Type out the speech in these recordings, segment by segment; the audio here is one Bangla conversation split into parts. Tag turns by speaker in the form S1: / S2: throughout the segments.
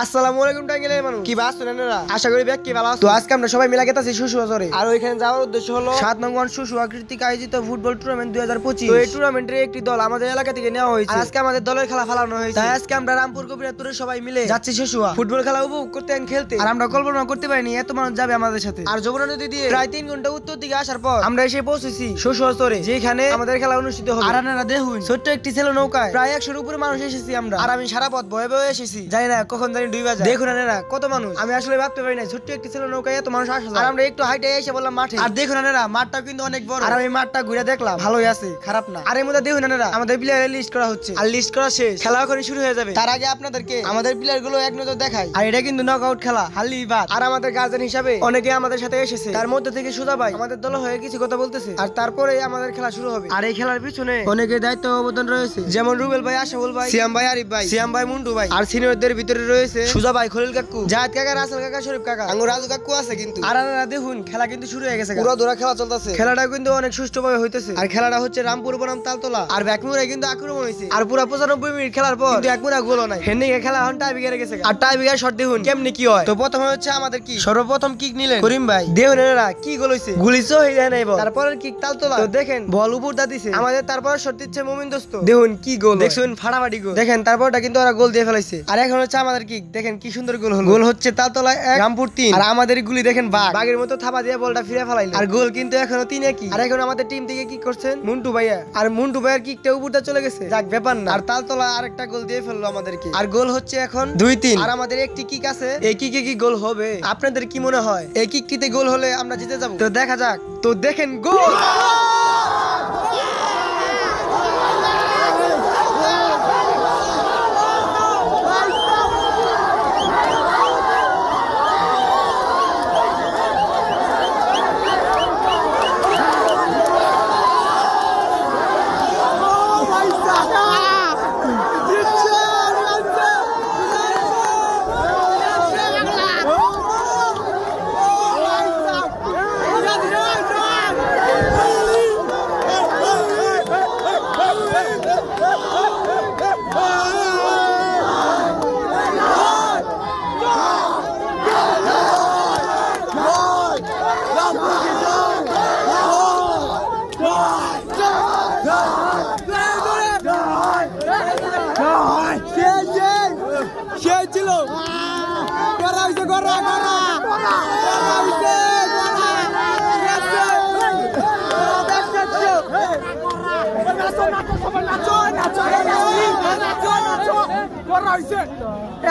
S1: আসসালামু আলাইকুম টাঙ্গেলের মানুষ কি বাস শুনেনরা আশা করি ব্যাগ কি ভালো আছো। তো আজকে আমরা সবাই মিলে গেতাছি শুশুয়া চরে আর ওইখানে যাওয়ার উদ্দেশ্য হলো 7 নং শুশুয়া কৃতিক আয়োজিত ফুটবল টুর্নামেন্ট 2025। তো এই টুর্নামেন্টের একটি দল আমাদের এলাকা থেকে নেওয়া হয়েছে। আজকে আমাদের দলের খেলা ফেলানো হয়েছে। তাই আজকে আমরা রামপুর কবিরাতুরের সবাই মিলে যাচ্ছি শুশুয়া ফুটবল খেলা উপভোগ করতে আর খেলতে। আর আমরা কল্পনা করতে পারিনি এত মানুষ যাবে আমাদের সাথে। আর যমুনা নদী দিয়ে প্রায় 3 ঘন্টা উত্তর দিকে আসার পর আমরা এসে পৌঁছেছি শুশুয়া চরে, যেখানে আমাদের খেলা অনুষ্ঠিত হবে। আর আপনারা দেখুন ছোট্ট একটি ছেলে নৌকায় প্রায় 100 এর উপরে মানুষ এসেছি আমরা। আর আমি সারা পথ ভয়ে ভয়ে এসেছি, জানি না কখন জানি ডুবে যায়। দেখুন না কত মানুষ, আমি আসলে ভাবতে পারি না ছোট্ট একটি ছেলে নৌকায় এত মানুষ আসে। আর আমরা একটু হাইটে এসে বললাম মাঠে। আর দেখুন না মাঠটা কিন্তু অনেক বড়। আর আমি মাঠটা ঘুরে দেখলাম, ভালোই আছে, খারাপ না। আর এর মধ্যে দেখুন না আমাদের প্লেয়ারের লিস্ট করা হচ্ছে। আর লিস্ট করা শেষ, খেলা এখন শুরু হয়ে যাবে। তার আগে আপনাদেরকে আমাদের প্লেয়ার গুলো এক নজর দেখাই। আর এটা কিন্তু নকআউট খেলা, হালি বাদ। আর আমাদের গার্জেন হিসাবে অনেকে আমাদের সাথে এসেছে। তার মধ্যে থেকে সুজা ভাই আমাদের দল হয়ে কিছু কথা বলতেছে। আর তারপরে আমাদের খেলা শুরু হবে। আর এই খেলার পিছনে অনেকে দায়িত্ব অবদান রয়েছে, যেমন রুবেল ভাই, আশাফুল ভাই, সিয়াম ভাই, আরিফ ভাই, সিয়াম ভাই, মুন্টু ভাই। আর সিনিয়রদের ভিতরে রয়েছে সুজা ভাই, খলিল কাকু, জায়েদ কাকা, রাসেল কাকা, শরীফ কাকা, আঙ্গুর রাজু কাকু আছে কিন্তু। আর আপনারা দেখুন খেলা কিন্তু শুরু হয়ে গেছে, পুরো দৌড়া খেলা চলতেছে। খেলাটা কিন্তু অনেক সুষ্ঠুভাবে হইতেছে। আর খেলাটা হচ্ছে রামপুর বনাম তালতলা। আর ব্যাকমুরে কিন্তু আক্রমণ হয়েছে। আর পুরো 95 মিনিট খেলার পর কিন্তু এক মুরা গোলও নাই। হেন্ডিকে খেলা এখন টাই বিগারে গেছে। আর টাই বিগার শট দেখুন কেমনি কি হয়। তো প্রথমে হচ্ছে আমাদের কি সর্বপ্রথম কিক নিলেন করিম ভাই। দেখুন এরা কি গোল হইছে, গুলিছো হয়ে যায় নাই বল। তারপরের কিক তালতলা, তো দেখেন বল উপর দা দিছে আমাদের। তারপর শট দিচ্ছে মুমিন দোস্ত, দেখুন কি গোল, দেখুন ফাটাফাটি গোল। দেখেন তারপরটা কিন্তু ওরা গোল দিয়ে ফেলাইছে। আর এখন হচ্ছে আমাদের কিক, দেখেন কি সুন্দর গোল হলো। গোল হচ্ছে তালতলা 1 রামপুর 3। আর আমাদের গুলি দেখেন বাঘের মতো থাপা দিয়ে বলটা ফিরে ফেলাইলো। আর গোল কিন্তু এখনো 3-1। আর এখন আমাদের টিম থেকে কি করছেন মুন্টু ভাইয়া। আর মুন্টু ভাইয়ের কিকটা উপর দা চলে গেছে, যাক ব্যাপার না। আর তালতলা আরেকটা গোল দিয়ে ফেললো আমাদেরকে। আর গোল হচ্ছে এখন 2-3। আর আমাদের একটি কিক আছে, এই কিকে কি গোল হবে আপনাদের কি মনে হয়? এই কিকটিতে গোল হলে আমরা জিতে যাব। তো দেখা যাক। তো দেখেন গোল।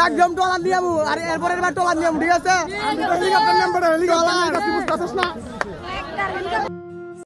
S2: একদম টলার নিয়ম। আর এরপরের বার টলার নিয়ম, ঠিক আছে?